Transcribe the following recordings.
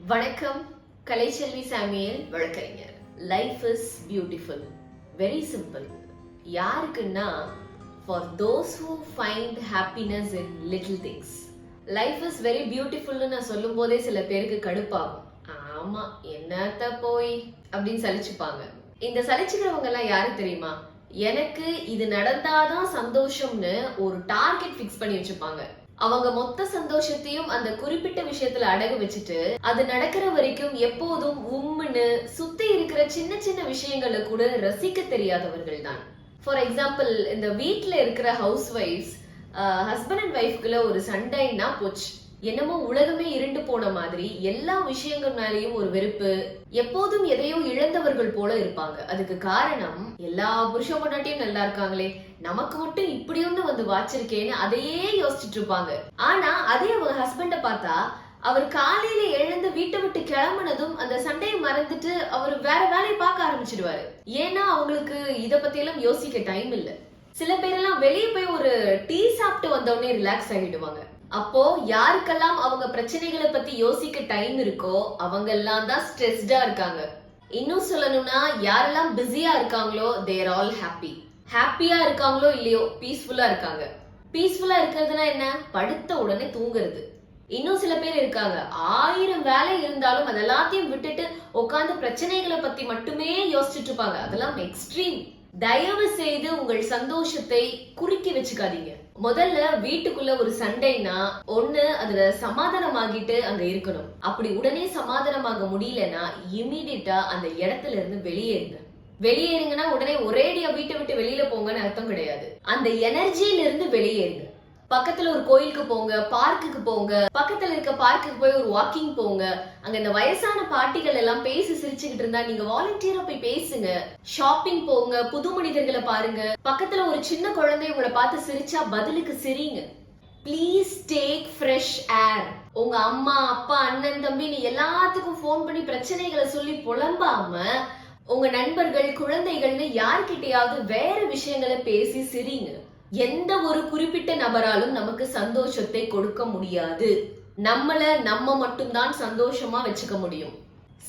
வணக்கம். கலைச்செல்வி சாமியல் வழக்கறிஞர். Life is beautiful, very simple. யாருக்குன்னா for those who find happiness in little things. Life is very பியூட்டிஃபுல்னு நான் சொல்லும் போதே சில பேருக்கு கடுப்பாகும். ஆமா, என்னத்த போய் அப்படின்னு சலிச்சுப்பாங்க. இந்த சலிச்சுக்கிறவங்க எல்லாம் யாரு தெரியுமா? எனக்கு இது நடந்தாதான் சந்தோஷம்னு ஒரு டார்கெட் பிக்ஸ் பண்ணி வச்சுப்பாங்க. அவங்க மொத்த சந்தோஷத்தையும் அந்த குறிப்பிட்ட விஷயத்துல அடகு வச்சுட்டு அது நடக்கிற வரைக்கும் எப்போதும் உம்முன்னு சுத்தி இருக்கிற சின்ன சின்ன விஷயங்களை கூட ரசிக்க தெரியாதவர்கள் தான். ஃபார் எக்ஸாம்பிள், இந்த வீட்டுல இருக்கிற ஹவுஸ் ஒய்ஃப்ஸ் ஹஸ்பண்ட் அண்ட் ஒய்ஃப்குள்ள ஒரு சண்டைன்னா போச்சு, என்னமோ உலகமே இருண்டு போன மாதிரி எல்லா விஷயங்கள் மேலேயும் ஒரு வெறுப்பு, எப்போதும் எதையோ இழந்தவர்கள் போல இருப்பாங்க. அதுக்கு காரணம் எல்லா புருஷ பொண்டாட்டியும் நல்லா இருக்காங்களே, நமக்கு மட்டும் இப்படி ஒண்ணு வந்து வாச்சிருக்கேன்னு அதையே யோசிச்சுட்டு இருப்பாங்க. ஆனா அதே அவங்க ஹஸ்பண்ட பார்த்தா அவர் காலையில எழுந்து வீட்டை விட்டு கிளம்புனதும் அந்த சண்டையை மறந்துட்டு அவர் வேற வேலையை பார்க்க ஆரம்பிச்சிடுவாரு. ஏன்னா அவங்களுக்கு இத பத்தி எல்லாம் யோசிக்க டைம் இல்ல. சில பேரெல்லாம் வெளியே போய் ஒரு டீ சாப்பிட்டு வந்தோடனே ரிலாக்ஸ் ஆகிடுவாங்க. அப்போ யாருக்கெல்லாம் அவங்க பிரச்சனைகளை பத்தி யோசிக்க டைம் இருக்கோ அவங்க எல்லாம் தான் ஸ்ட்ரெஸ்டா இருக்காங்க. இன்னும் சொல்லணும்னா, யாரெல்லாம் பிஸியா இருக்காங்களோ தேர் ஆல் ஹாப்பி. ஹாப்பியா இருக்காங்களோ இல்லையோ பீஸ்ஃபுல்லா இருக்காங்க. பீஸ்ஃபுல்லா இருக்கிறதுனா என்ன? படுத்த உடனே தூங்குறது. இன்னும் சில பேர் இருக்காங்க, 1000 வேலை இருந்தாலும் அதெல்லாத்தையும் விட்டுட்டு உட்காந்து பிரச்சனைகளை பத்தி மட்டுமே யோசிச்சுட்டு இருப்பாங்க. அதெல்லாம் எக்ஸ்ட்ரீம். தயவு செய்து உங்கள் சந்தோஷத்தை குறுக்கி வச்சுக்காதீங்க. முதல்ல வீட்டுக்குள்ள ஒரு சண்டைனா ஒண்ணு அதுல சமாதானமாகிட்டு அங்க இருக்கணும். அப்படி உடனே சமாதானமாக முடியலன்னா இமீடியட்டா அந்த இடத்துல இருந்து வெளியேறுங்க. வெளியேறுங்கன்னா உடனே ஒரேடியா வீட்டை விட்டு வெளியில போங்கன்னு அர்த்தம் கிடையாது. அந்த எனர்ஜியில இருந்து வெளியேறுங்க. பக்கத்துல ஒரு கோயிலுக்கு போங்க, பார்க்குக்கு போங்க, பக்கத்துல இருக்க பார்க்குக்கு போய் ஒரு வாக்கிங் போங்க. அங்க இந்த வயசான பாட்டிகள் எல்லாம் பேசி சிரிச்சுக்கிட்டு இருந்தா நீங்க வாலண்டியரா போய் பேசுங்க. ஷாப்பிங் போங்க, புது மனிதர்களை பாருங்க. பக்கத்துல ஒரு சின்ன குழந்தை உங்களை பார்த்து சிரிச்சா பதிலுக்கு சிரிங்க. Please take fresh air. உங்க அம்மா அப்பா அண்ணன் தம்பின்னு எல்லாத்துக்கும் போன் பண்ணி பிரச்சனைகளை சொல்லி புலம்பாம உங்க நண்பர்கள் குழந்தைகள்னு யார்கிட்டயாவது வேற விஷயங்களை பேசி சிரிங்க. எந்த ஒரு குறிப்பிட்ட நபராலும் நமக்கு சந்தோஷத்தை கொடுக்க முடியாது. நம்ம மட்டும்தான் சந்தோஷமா வச்சுக்க முடியும்.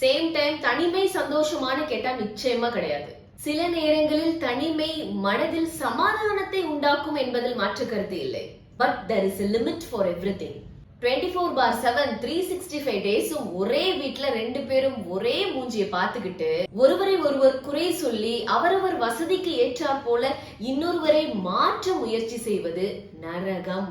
சேம் டைம் தனிமை சந்தோஷமான கேட்டா நிச்சயமா கிடையாது. சில நேரங்களில் தனிமை மனதில் சமாதானத்தை உண்டாக்கும் என்பதில் மாற்று கருத்து இல்லை. But there is a limit for everything. 24/7 365 டேஸும் ஒரே வீட்டுல 2 பேரும் ஒரே மூஞ்சியை பார்த்துக்கிட்டு ஒருவரை ஒருவர் குறை சொல்லி அவரவர் வசதிக்கு ஏற்றாற் போல இன்னொருவரை மாற்ற முயற்சி செய்வது நரகம்.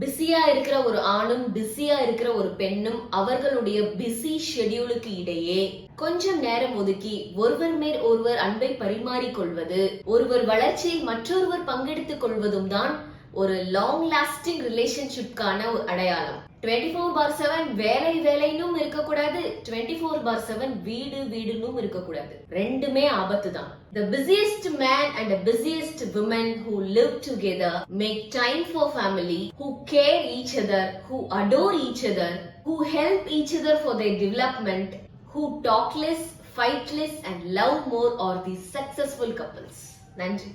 பிஸியா இருக்கிற ஒரு ஆணும் பிஸியா இருக்கிற ஒரு பெண்ணும் அவர்களுடைய பிஸி ஷெட்யூலுக்கு இடையே கொஞ்சம் நேரம் ஒதுக்கி ஒருவர் மேல் ஒருவர் அன்பை பரிமாறிக்கொள்வது, ஒருவர் வளர்ச்சியில் மற்றொருவர் பங்கெடுத்துக் கொள்வதும் தான் ஒரு லாங் லாஸ்டிங் ரிலேஷன்ஷிப்கான ஒரு அடையாளம். 24/7 வேலை வேலைன்னும் இருக்கக்கூடாது, 24/7 வீடு வீடுன்னும் இருக்கக்கூடாது. ரெண்டுமே ஆபத்து தான். The busiest man and the busiest woman who live together make time for family, who care each other, who adore each other, who help each other for their development, who talk less, fight less and love more are the successful couples. நன்றி.